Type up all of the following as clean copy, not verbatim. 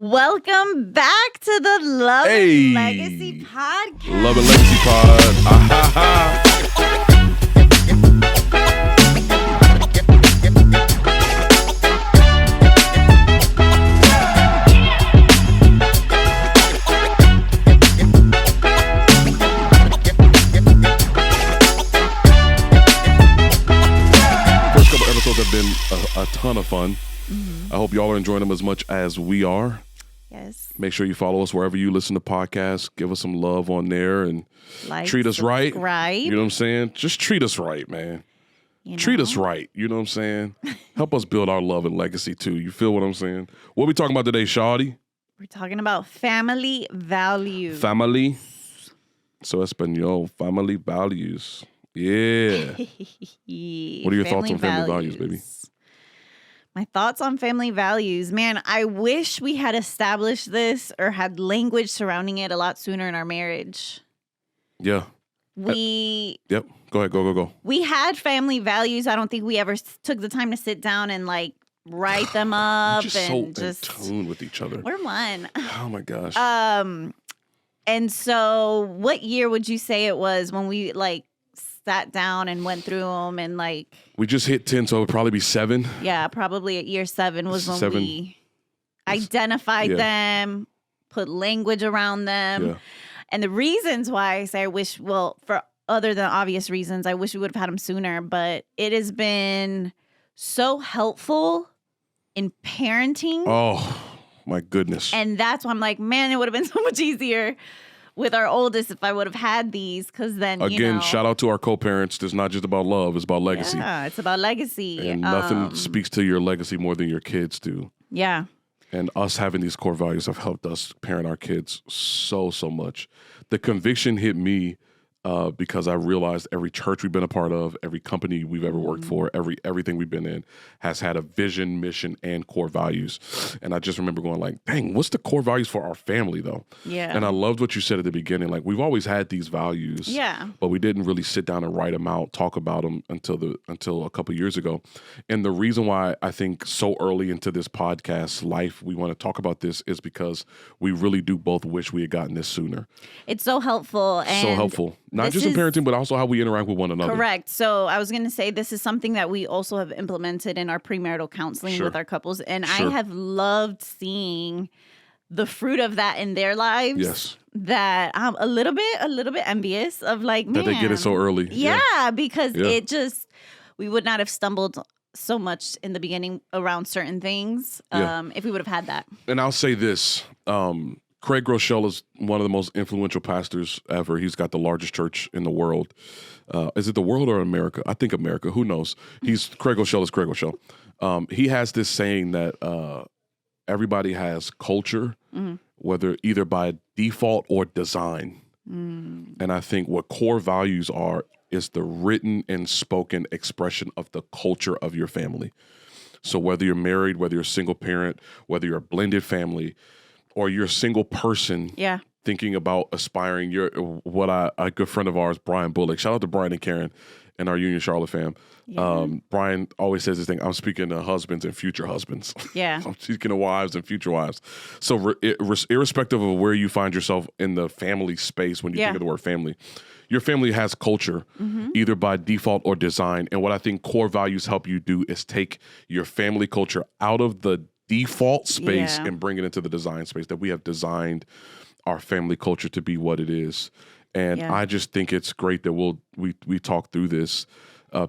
Welcome back to the Love and Legacy podcast. Love and Legacy pod. Ah, ha, First couple episodes have been a ton of fun. I hope y'all are enjoying them as much as we are. Yes. Make sure you follow us wherever you listen to podcasts. Give us some love on there and treat us right. You know what I'm saying? Just treat us right, man. Treat us right. You know what I'm saying? Help us build our love and legacy too. You feel what I'm saying? What we talking about today, Shawty? We're talking about family values. Family. So Espanol, family values. Yeah. What are your thoughts on family values, baby? My thoughts on family values. Man, I wish we had established this or had language surrounding it a lot sooner in our marriage. Yeah. Yep. Go ahead. Go. We had family values. I don't think we ever took the time to sit down and write them up just and so in tune with each other. We're one. Oh my gosh. And so what year would you say it was when we sat down and went through them and we just hit 10, so it would probably be 7. Yeah, probably at year 7 was when we identified them, put language around them. Yeah. And the reasons why I say I wish, for other than obvious reasons, I wish we would have had them sooner, but it has been so helpful in parenting. Oh, my goodness. And that's why I'm like, man, it would have been so much easier with our oldest if I would have had these, because then, Again, shout out to our co-parents. It's not just about love. It's about legacy. Yeah, it's about legacy. And nothing speaks to your legacy more than your kids do. Yeah. And us having these core values have helped us parent our kids so much. The conviction hit me because I realized every church we've been a part of, every company we've ever worked for, everything we've been in has had a vision, mission, and core values. And I just remember going dang, what's the core values for our family though? Yeah. And I loved what you said at the beginning. We've always had these values. Yeah. But we didn't really sit down and write them out, talk about them until a couple years ago. And the reason why I think so early into this podcast life we want to talk about this is because we really do both wish we had gotten this sooner. It's so helpful. So helpful. Not just in parenting, but also how we interact with one another. Correct. So I was going to say this is something that we also have implemented in our premarital counseling with our couples. And I have loved seeing the fruit of that in their lives. Yes. That I'm a little bit envious of man. That they get it so early. Yeah, because we would not have stumbled so much in the beginning around certain things if we would have had that. And I'll say this. Craig Rochelle is one of the most influential pastors ever. He's got the largest church in the world. Is it the world or America? I think America. Who knows? Craig Rochelle is Craig Rochelle. He has this saying that everybody has culture, whether either by default or design. And I think what core values are is the written and spoken expression of the culture of your family. So whether you're married, whether you're a single parent, whether you're a blended family, or you're a single person thinking about aspiring, a good friend of ours, Brian Bullock, shout out to Brian and Karen and our Union Charlotte fam. Yeah. Brian always says this thing, I'm speaking to husbands and future husbands. Yeah. I'm speaking to wives and future wives. So irrespective of where you find yourself in the family space when you think of the word family, your family has culture, either by default or design. And what I think core values help you do is take your family culture out of the default space and bring it into the design space, that we have designed our family culture to be what it is. And I just think it's great that we talk through this.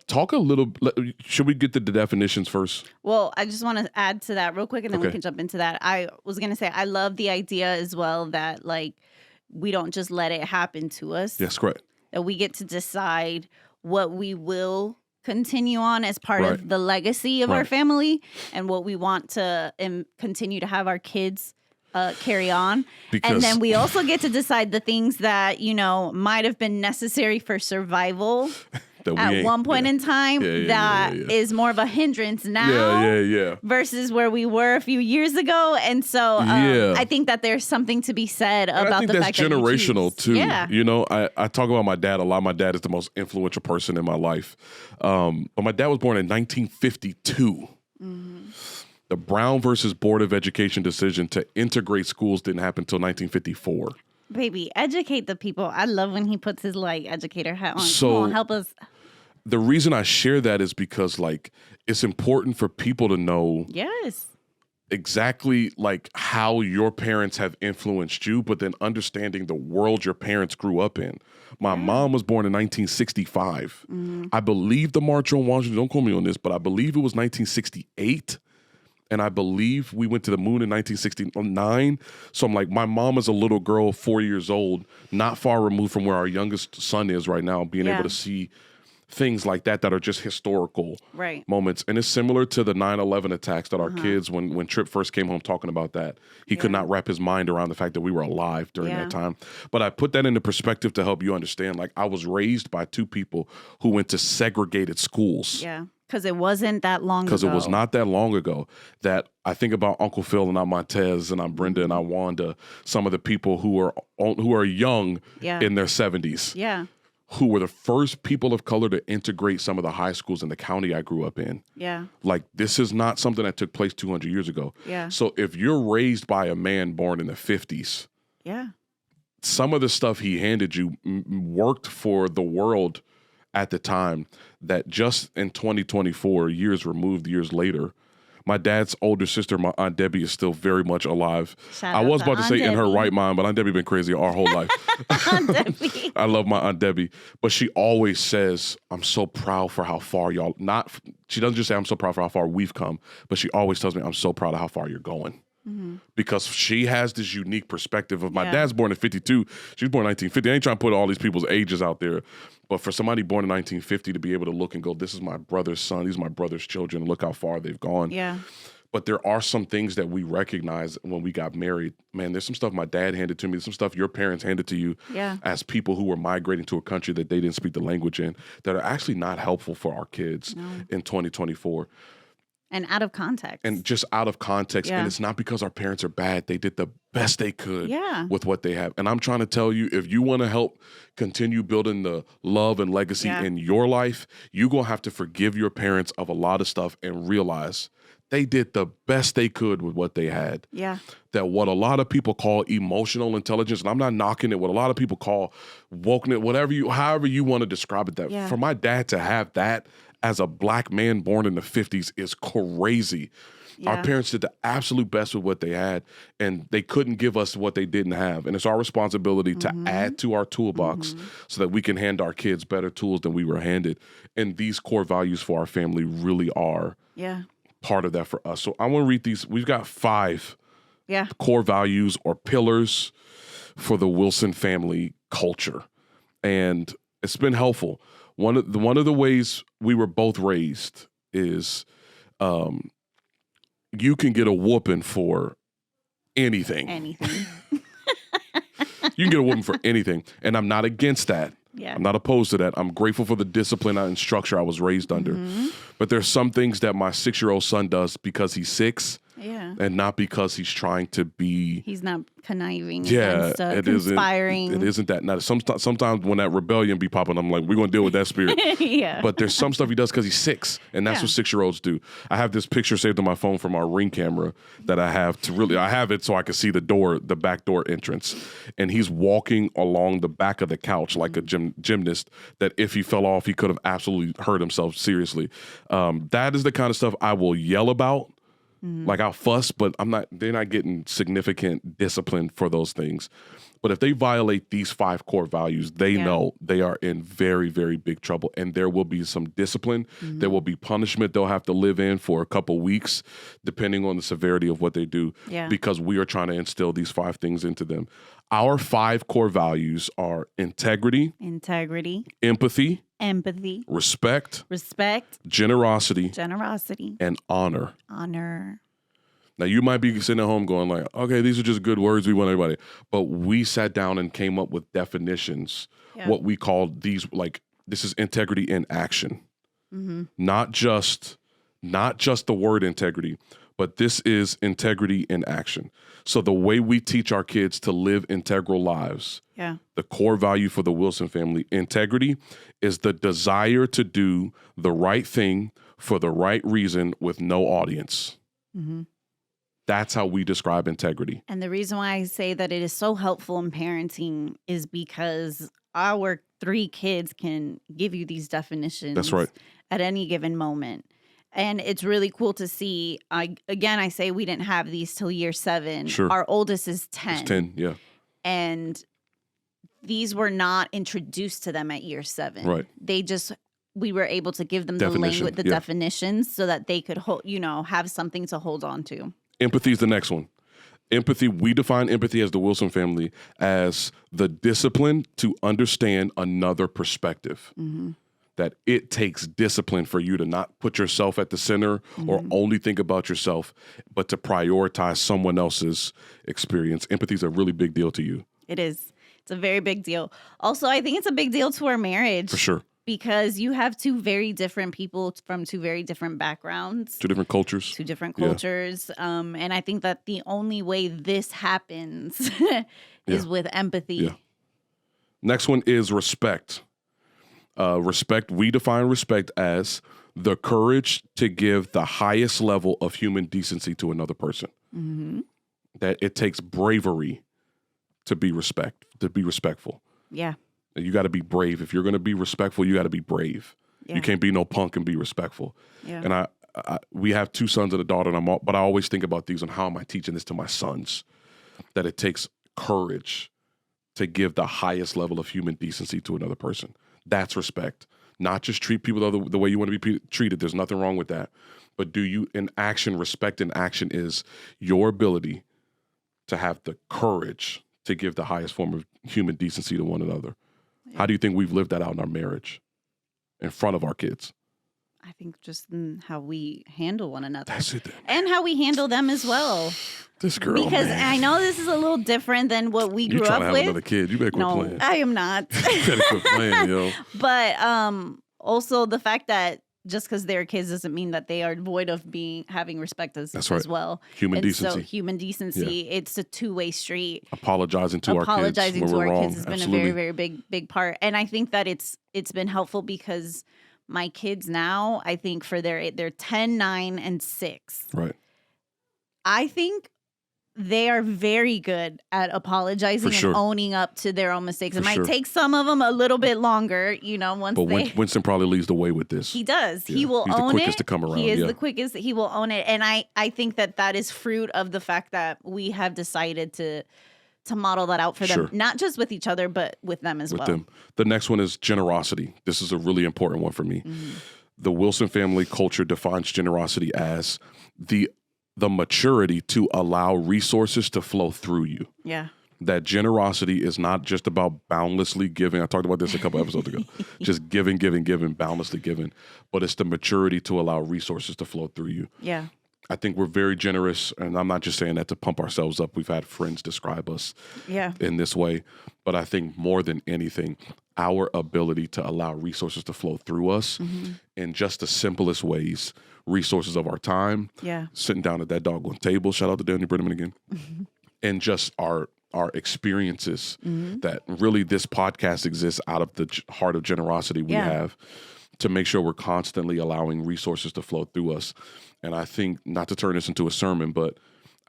Talk a little, should we get to the definitions first? Well, I just want to add to that real quick and then we can jump into that. I was going to say, I love the idea as well that we don't just let it happen to us. Yes, correct. That we get to decide what we will continue on as part of the legacy of our family and what we want to continue to have our kids carry on. And then we also get to decide the things that, might have been necessary for survival at one point in time that is more of a hindrance now versus where we were a few years ago. And so I think that there's something to be said about the fact that generational too. Yeah. I talk about my dad a lot. My dad is the most influential person in my life. But my dad was born in 1952. The Brown versus Board of Education decision to integrate schools didn't happen until 1954. Baby, educate the people. I love when he puts his educator hat on. So, come on, help us. The reason I share that is because it's important for people to know exactly how your parents have influenced you, but then understanding the world your parents grew up in. My mom was born in 1965. I believe the March on Washington, don't quote me on this, but I believe it was 1968. And I believe we went to the moon in 1969. So I'm like, my mom is a little girl, 4 years old, not far removed from where our youngest son is right now, being able to see things like that are just historical moments. And it's similar to the 9/11 attacks that our kids, when Tripp first came home talking about that, he could not wrap his mind around the fact that we were alive during that time. But I put that into perspective to help you understand. I was raised by two people who went to segregated schools. Yeah. Because it wasn't that long ago. Because it was not that long ago that I think about Uncle Phil and I'm Montez and I'm Brenda and I'm Wanda, some of the people who are young in their 70s. Yeah. Who were the first people of color to integrate some of the high schools in the county I grew up in. Yeah. This is not something that took place 200 years ago. Yeah. So if you're raised by a man born in the 50s, some of the stuff he handed you worked for the world at the time that just in 2024, years removed, years later, my dad's older sister, my Aunt Debbie, is still very much alive. I was about to say in her right mind, but Aunt Debbie been crazy our whole life. Aunt Debbie. I love my Aunt Debbie, but she always says, I'm so proud for how far y'all, she doesn't just say, I'm so proud for how far we've come, but she always tells me, I'm so proud of how far you're going. Because she has this unique perspective of my dad's born in 52. She was born in 1950. I ain't trying to put all these people's ages out there. But for somebody born in 1950 to be able to look and go, this is my brother's son. These are my brother's children. Look how far they've gone. Yeah. But there are some things that we recognize when we got married. Man, there's some stuff my dad handed to me. There's some stuff your parents handed to you as people who were migrating to a country that they didn't speak the language in that are actually not helpful for our kids in 2024. And out of context. And just out of context. And it's not because our parents are bad. They did the best they could with what they have. And I'm trying to tell you, if you want to help continue building the love and legacy in your life, you're going to have to forgive your parents of a lot of stuff and realize they did the best they could with what they had. Yeah. That what a lot of people call emotional intelligence, and I'm not knocking it, what a lot of people call wokeness, however you want to describe it, that for my dad to have that as a black man born in the 50s is crazy. Yeah. Our parents did the absolute best with what they had, and they couldn't give us what they didn't have. And it's our responsibility to add to our toolbox so that we can hand our kids better tools than we were handed. And these core values for our family really are part of that for us. So I want to read these. We've got 5 core values or pillars for the Wilson family culture. And it's been helpful. One of the ways we were both raised is you can get a whooping for anything. Anything. You can get a whooping for anything. And I'm not against that. Yeah. I'm not opposed to that. I'm grateful for the discipline and structure I was raised under. But there's some things that my 6-year-old son does because he's 6 and not because he's trying to be. He's not conniving. Against, conspiring. It isn't that. Now, sometimes when that rebellion be popping, I'm like, we're going to deal with that spirit. But there's some stuff he does because he's 6, and that's what 6-year-olds do. I have this picture saved on my phone from our Ring camera that I have I have it so I can see the back door entrance. And he's walking along the back of the couch like a gymnast that if he fell off, he could have absolutely hurt himself seriously. That is the kind of stuff I will yell about. Like I'll fuss, but they're not getting significant discipline for those things. But if they violate these 5 core values, they know they are in very, very big trouble. And there will be some discipline. There will be punishment they'll have to live in for a couple weeks, depending on the severity of what they do, because we are trying to instill these 5 things into them. Our 5 core values are integrity, empathy, respect, generosity, and honor. Now, you might be sitting at home going like, okay, these are just good words we want everybody. But we sat down and came up with definitions, what we call these, like, this is integrity in action. Not just the word integrity, but this is integrity in action. So the way we teach our kids to live integral lives, the core value for the Wilson family, integrity is the desire to do the right thing for the right reason with no audience. That's how we describe integrity. And the reason why I say that it is so helpful in parenting is because our 3 kids can give you these definitions. That's right. At any given moment. And it's really cool to see. I say we didn't have these till year 7. Sure. Our oldest is 10. It's 10, yeah. And these were not introduced to them at year 7. Right. We were able to give them Definition, the definitions so that they could have something to hold on to. Empathy is the next one. Empathy, we define empathy as the Wilson family as the discipline to understand another perspective. That it takes discipline for you to not put yourself at the center or only think about yourself, but to prioritize someone else's experience. Empathy is a really big deal to you. It is. It's a very big deal. Also, I think it's a big deal to our marriage. For sure. Because you have 2 very different people from 2 very different backgrounds. 2 different cultures. 2 different cultures. Yeah. And I think that the only way this happens is with empathy. Yeah. Next one is respect. Respect, we define respect as the courage to give the highest level of human decency to another person. That it takes bravery to be respectful. Yeah. You got to be brave. If you're going to be respectful, you got to be brave. Yeah. You can't be no punk and be respectful. Yeah. And we have 2 sons and a daughter, but I always think about these and how am I teaching this to my sons? That it takes courage to give the highest level of human decency to another person. That's respect. Not just treat people the way you want to be treated. There's nothing wrong with that. But respect in action is your ability to have the courage to give the highest form of human decency to one another. Yeah. How do you think we've lived that out in our marriage in front of our kids? I think just in how we handle one another. That's it. And how we handle them as well. This girl, because man. I know this is a little different than what we grew up with. You trying to have another kid. You better quit playing. I am not. You better quit playing, yo. But also the fact that just because they're kids doesn't mean that they are void of having respect as well. Human decency. So human decency, it's a 2-way street. Apologizing to our kids has been a very, very big part. And I think that it's been helpful because my kids now, I think for they're 10, 9, and 6. Right. I think they are very good at apologizing and owning up to their own mistakes. It might take some of them a little bit longer, Winston probably leads the way with this. He does. Yeah. He will own it. He's the quickest to come around. He is the quickest. He will own it. And I think that is fruit of the fact that we have decided to model that out for them, not just with each other, but with them as well. The next one is generosity. This is a really important one for me. The Wilson family culture defines generosity as the maturity to allow resources to flow through you. Yeah. That generosity is not just about boundlessly giving. I talked about this a couple episodes ago. Just giving, boundlessly giving. But it's the maturity to allow resources to flow through you. Yeah. I think we're very generous, and I'm not just saying that to pump ourselves up. We've had friends describe us in this way. But I think more than anything, our ability to allow resources to flow through us in just the simplest ways, resources of our time, sitting down at that doggone table, shout out to Daniel Brenneman again, and just our experiences that really this podcast exists out of the heart of generosity we have to make sure we're constantly allowing resources to flow through us. And I think, not to turn this into a sermon, but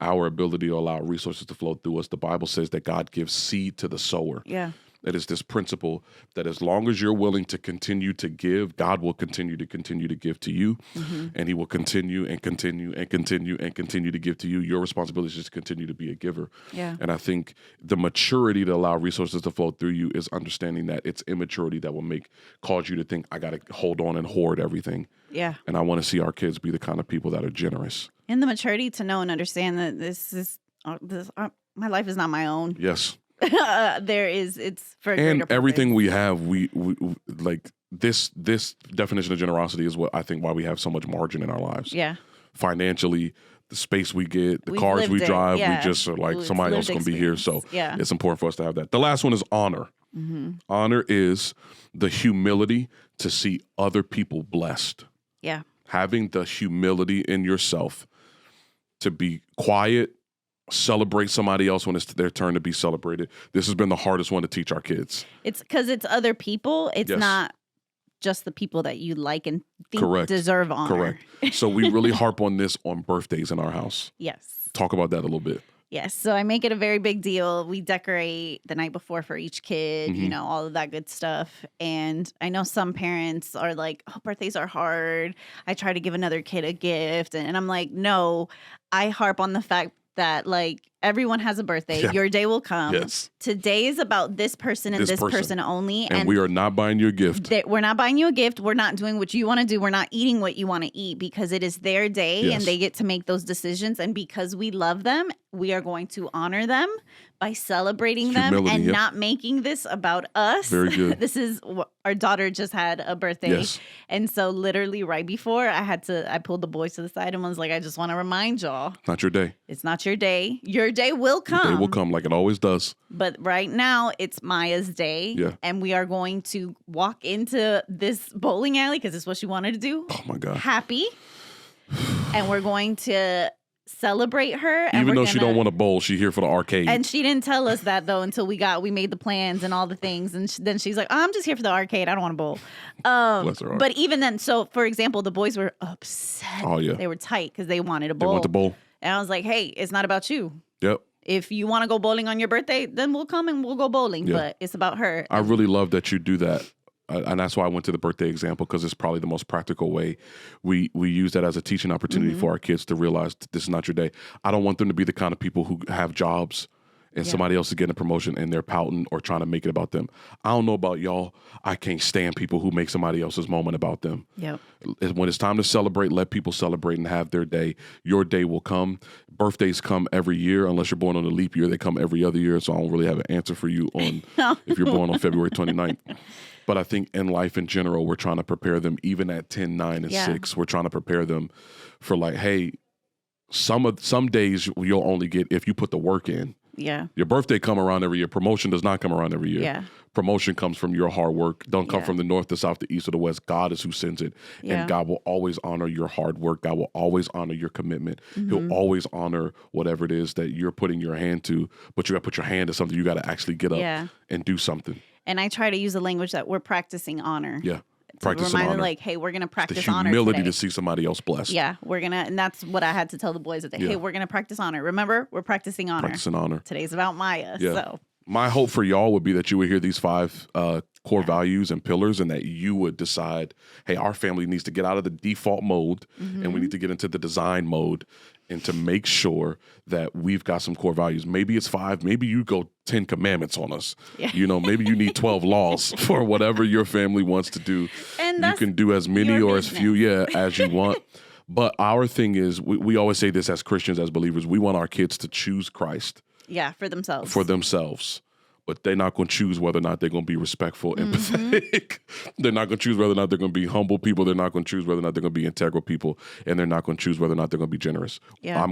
our ability to allow resources to flow through us, the Bible says that God gives seed to the sower. Yeah. It is this principle that as long as you're willing to continue to give, God will continue to give to you. And he will continue and continue and continue and continue to give to you. Your responsibility is just to continue to be a giver. Yeah. And I think the maturity to allow resources to flow through you is understanding that it's immaturity that will cause you to think, I got to hold on and hoard everything. Yeah. And I want to see our kids be the kind of people that are generous. And the maturity to know and understand that my life is not my own. Yes. It's for a greater and purpose. Everything we have, we like this definition of generosity is what I think why we have so much margin in our lives. Yeah. Financially, the space we get, the cars we drive, we just are like somebody else going to be here. So it's important for us to have that. The last one is honor. Honor is the humility to see other people blessed. Yeah. Having the humility in yourself to be quiet, celebrate somebody else when it's their turn to be celebrated. This has been the hardest one to teach our kids. It's because it's other people. It's not just the people that you like and think Correct. deserve honor. Correct. So we really harp on this on birthdays in our house. Yes. Talk about that a little bit. Yes. So I make it a very big deal. We decorate the night before for each kid, you know, all of that good stuff. And I know some parents are like, oh, birthdays are hard. I try to give another kid a gift. And I'm like, no, I harp on the fact that like everyone has a birthday. Yeah. Your day will come. Yes. Today is about this person and this person only. And we are not buying you a gift. We're not buying you a gift. We're not doing what you want to do. We're not eating what you want to eat because it is their day and they get to make those decisions. And because we love them, we are going to honor them by celebrating them and not making this about us. Very good. This is our daughter just had a birthday. Yes. And so literally right before I pulled the boys to the side and was like, I just want to remind y'all. Not your day. It's not your day. Your day will come. Your day will come like it always does. But right now it's Maya's day. Yeah. And we are going to walk into this bowling alley because it's what she wanted to do. Oh my God. Happy. And we're going to celebrate her. And even though she don't want to bowl, she here for the arcade. And she didn't tell us that though until we made the plans and all the things. And then she's like, oh, I'm just here for the arcade. I don't want to bowl. Bless her heart. But even then, so for example, the boys were upset. Oh yeah. They were tight because they wanted to bowl. They want to bowl. And I was like, hey, it's not about you. Yep. If you want to go bowling on your birthday, then we'll come and we'll go bowling. Yeah. But it's about her. I really love that you do that. And that's why I went to the birthday example, because it's probably the most practical way. We use that as a teaching opportunity for our kids to realize this is not your day. I don't want them to be the kind of people who have jobs and somebody else is getting a promotion and they're pouting or trying to make it about them. I don't know about y'all. I can't stand people who make somebody else's moment about them. Yep. When it's time to celebrate, let people celebrate and have their day. Your day will come. Birthdays come every year. Unless you're born on a leap year, they come every other year. So I don't really have an answer for you on if you're born on February 29th. But I think in life in general, we're trying to prepare them, even at 10, 9, and 6. We're trying to prepare them for like, hey, some days you'll only get if you put the work in. Yeah. Your birthday come around every year. Promotion does not come around every year. Yeah. Promotion comes from your hard work. Don't come from the north, the south, the east, or the west. God is who sends it. Yeah. And God will always honor your hard work. God will always honor your commitment. He'll always honor whatever it is that you're putting your hand to. But you got to put your hand to something. You got to actually get up and do something. And I try to use the language that we're practicing honor. Yeah. Practice honor. Like, hey, we're going to practice honor. The humility today. to see somebody else blessed. Yeah, we're going to, and that's what I had to tell the boys today. Hey, we're going to practice honor. Remember, we're practicing honor. Practicing honor. Today's about Maya. Yeah. So my hope for y'all would be that you would hear these 5 core values and pillars, and that you would decide, hey, our family needs to get out of the default mode and we need to get into the design mode, and to make sure that we've got some core values. Maybe it's 5, maybe you go 10 commandments on us. Yeah. You know, maybe you need 12 laws for whatever your family wants to do. And you can do as many or as few, as you want. But our thing is, we always say this as Christians, as believers, we want our kids to choose Christ. Yeah, for themselves. But they're not going to choose whether or not they're going to be respectful, empathetic. They're not going to choose whether or not they're going to be humble people. They're not going to choose whether or not they're going to be integral people. And they're not going to choose whether or not they're going to be generous. Yeah.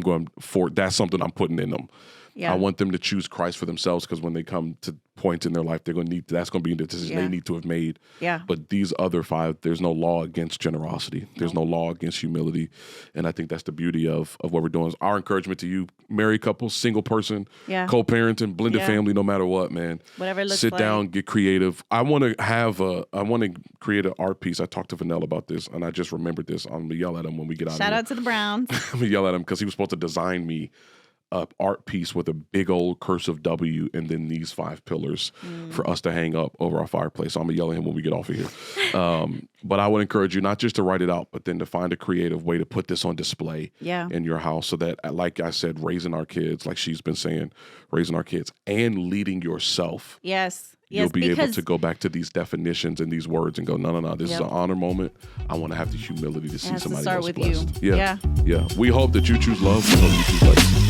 That's something I'm putting in them. Yeah. I want them to choose Christ for themselves, because when they come to points in their life, that's going to be the decision they need to have made. Yeah. But these other 5, there's no law against generosity. There's no law against humility. And I think that's the beauty of what we're doing. Our encouragement to you, married couple, single person, co-parenting, blended family, no matter what, man. Whatever it looks like. Sit down, get creative. I want to create an art piece. I talked to Vanilla about this, and I just remembered this. I'm going to yell at him when we get out of here. Shout out to the Browns. I'm going to yell at him because he was supposed to design me a art piece with a big old cursive W and then these 5 pillars for us to hang up over our fireplace. So I'm gonna yell at him when we get off of here. But I would encourage you not just to write it out, but then to find a creative way to put this on display in your house, so that, like I said, raising our kids, like she's been saying, raising our kids and leading yourself. Yes. You'll be able to go back to these definitions and these words and go, no, this is an honor moment. I want to have the humility to see somebody else blessed. You. Yeah. We hope that you choose love. We hope you choose legacy.